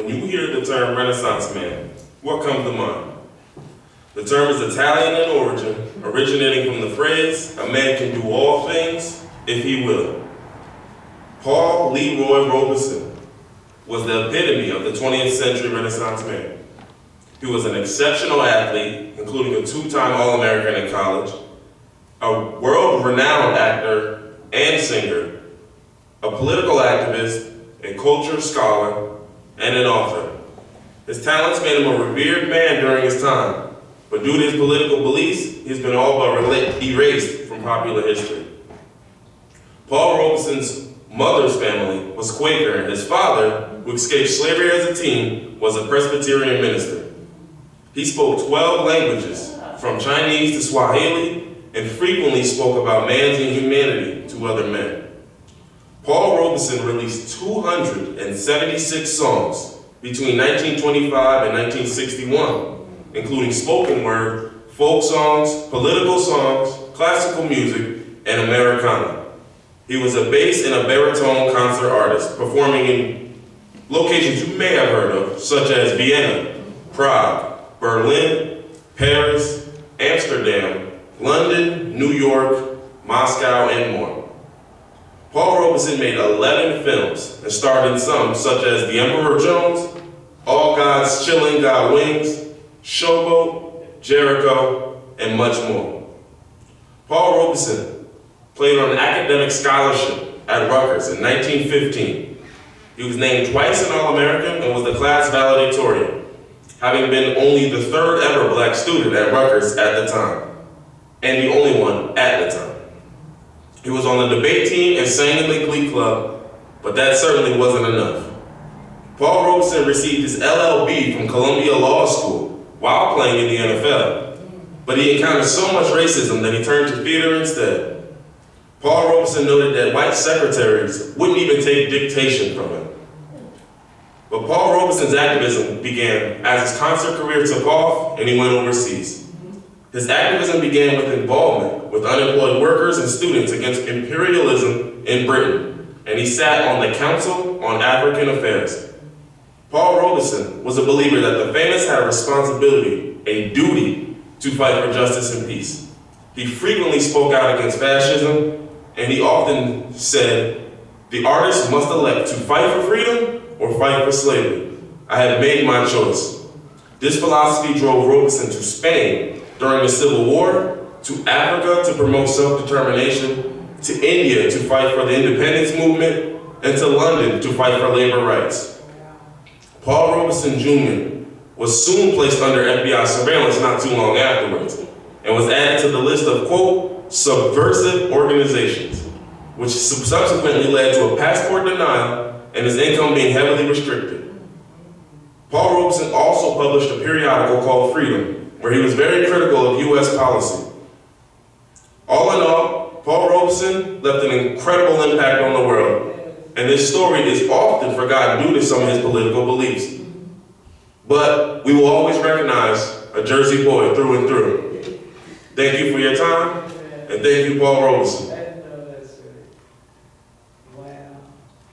When you hear the term Renaissance man, what comes to mind? The term is Italian in origin, originating from the phrase, a man can do all things if he will. Paul Leroy Robeson was the epitome of the 20th century Renaissance man. He was an exceptional athlete, including a two-time All-American in college, a world-renowned actor and singer, a political activist, a culture scholar, and an author. His talents made him a revered man during his time, but due to his political beliefs, he's been all but erased from popular history. Paul Robeson's mother's family was Quaker, and his father, who escaped slavery as a teen, was a Presbyterian minister. He spoke 12 languages, from Chinese to Swahili, and frequently spoke about man's inhumanity to other men. Paul Robeson released 276 songs between 1925 and 1961, including spoken word, folk songs, political songs, classical music, and Americana. He was a bass and a baritone concert artist, performing in locations you may have heard of, such as Vienna, Prague, Berlin, Paris, Amsterdam, London, New York, Moscow, and more. Paul Robeson made 11 films and starred in some such as The Emperor Jones, All God's Chilling God Wings, Showboat, Jericho, and much more. Paul Robeson played on an academic scholarship at Rutgers in 1915. He was named twice an All-American and was the class valedictorian, having been only the third ever black student at Rutgers at the time, and the only one at the time. He was on the debate team and sang in the Glee Club, but that certainly wasn't enough. Paul Robeson received his LLB from Columbia Law School while playing in the NFL, but he encountered so much racism that he turned to theater instead. Paul Robeson noted that white secretaries wouldn't even take dictation from him. But Paul Robeson's activism began as his concert career took off and he went overseas. His activism began with involvement with unemployed workers and students against imperialism in Britain, and he sat on the Council on African Affairs. Paul Robeson was a believer that the famous had a responsibility, a duty, to fight for justice and peace. He frequently spoke out against fascism, and he often said, "The artist must elect to fight for freedom or fight for slavery. I have made my choice." This philosophy drove Robeson to Spain during the Civil War, to Africa to promote self-determination, to India to fight for the independence movement, and to London to fight for labor rights. Paul Robeson Jr. was soon placed under FBI surveillance not too long afterwards, and was added to the list of, quote, subversive organizations, which subsequently led to a passport denial and his income being heavily restricted. Paul Robeson also published a periodical called Freedom, where he was very critical of U.S. policy. All in all, Paul Robeson left an incredible impact on the world, and his story is often forgotten due to some of his political beliefs. But we will always recognize a Jersey boy through and through. Thank you for your time, and thank you, Paul Robeson.